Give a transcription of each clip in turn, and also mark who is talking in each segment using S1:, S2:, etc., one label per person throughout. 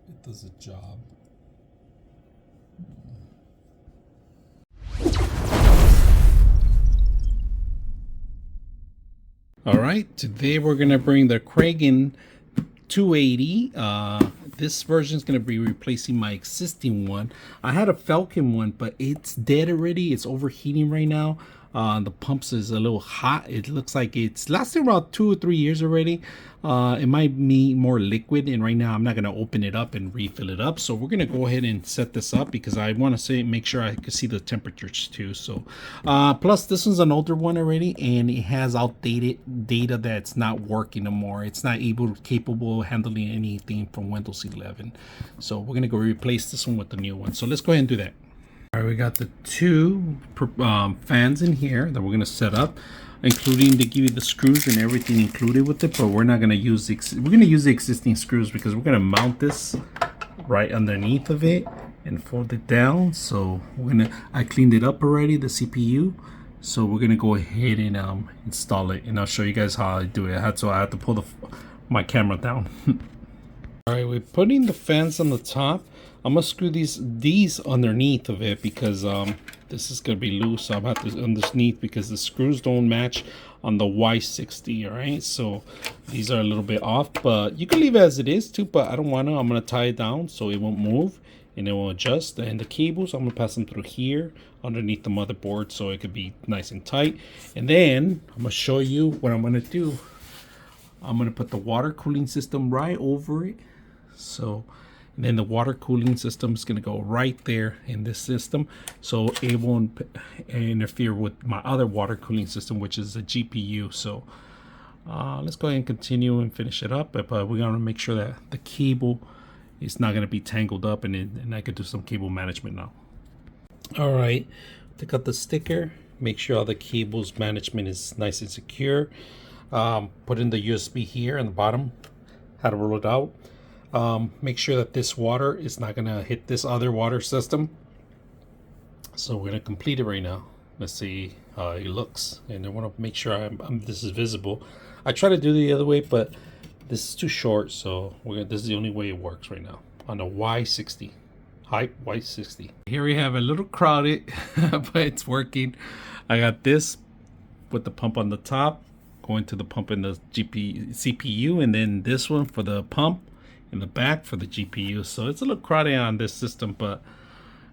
S1: it does a job. All right, today we're gonna bring the Nzxt 280. This version is gonna be replacing my existing one. I had a Falcon one, but it's dead already. It's overheating right now. The pumps is a little hot. It looks like it's lasting about 2 or 3 years already. It might be more liquid, and right now I'm not gonna open it up and refill it up. So we're gonna go ahead and set this up because I want to make sure I can see the temperatures too. So plus this one's an older one already, and it has outdated data that's not working anymore. It's not capable of handling anything from Windows 11. So we're gonna go replace this one with the new one. So let's go ahead and do that. All right, we got the two fans in here that we're gonna set up, including to give you the screws and everything included with it. But we're not gonna use we're gonna use the existing screws because we're gonna mount this right underneath of it and fold it down. So I cleaned it up already, the CPU. So we're gonna go ahead and install it, and I'll show you guys how I do it. I had to pull my camera down. All right, we're putting the fans on the top. I'm gonna screw these underneath of it because this is gonna be loose. So I'm gonna have to underneath because the screws don't match on the Y60. All right, so these are a little bit off, but you can leave it as it is too. But I don't want to. I'm gonna tie it down so it won't move and it won't adjust. And the cables, I'm gonna pass them through here underneath the motherboard so it could be nice and tight. And then I'm gonna show you what I'm gonna do. I'm gonna put the water cooling system right over it. So. And then the water cooling system is going to go right there in this system, so it won't interfere with my other water cooling system, which is a GPU. So let's go ahead and continue and finish it up, but we're going to make sure that the cable is not going to be tangled up, and I could do some cable management now. All right, take out the sticker, make sure all the cables management is nice and secure. Put in the USB here on the bottom, how to roll it out. Make sure that this water is not gonna hit this other water system. So we're gonna complete it right now. Let's see how it looks, and I want to make sure this is visible. I try to do the other way, but this is too short, so this is the only way it works right now on a Y60, height Y60. Here we have a little crowded, but it's working. I got this with the pump on the top, going to the pump in the CPU, and then this one for the pump in the back for the GPU. So it's a little crowded on this system, but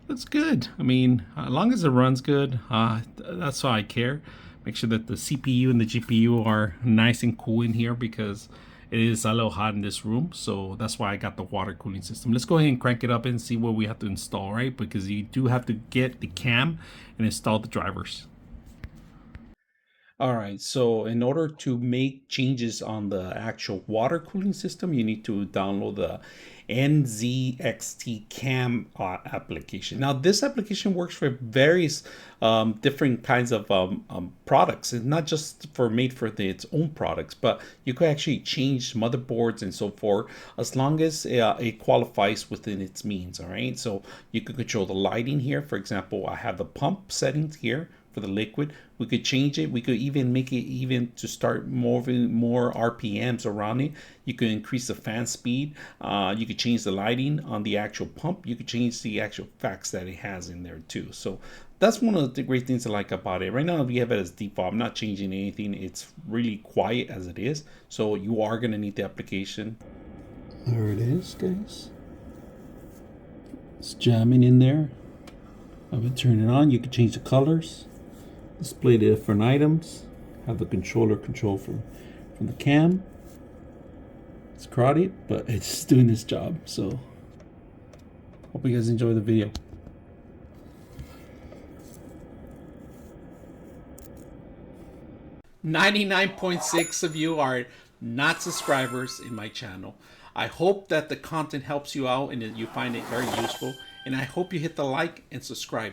S1: it's good. I mean, as long as it runs good, that's all I care. Make sure that the CPU and the GPU are nice and cool in here because it is a little hot in this room. So that's why I got the water cooling system. Let's go ahead and crank it up and see what we have to install, right? Because you do have to get the cam and install the drivers. All right, so in order to make changes on the actual water cooling system, you need to download the Nzxt Cam application. Now, this application works for various different kinds of products. It's not just made for its own products, but you could actually change motherboards and so forth as long as it qualifies within its means. All right, so you could control the lighting here. For example, I have the pump settings here for the liquid. We could change it. We could even make it even to start moving more RPMs around it. You could increase the fan speed. You could change the lighting on the actual pump. You could change the actual facts that it has in there too. So that's one of the great things I like about it. Right now we have it as default. I'm not changing anything. It's really quiet as it is. So you are going to need the application. There it is, guys. It's jamming in there. I would turn it on. You can change the colors. Display the different items, have the controller control from the cam. It's crowded, but it's doing its job. So hope you guys enjoy the video. .6 of you are not subscribers in my channel. I hope that the content helps you out and that you find it very useful, and I hope you hit the like and subscribe.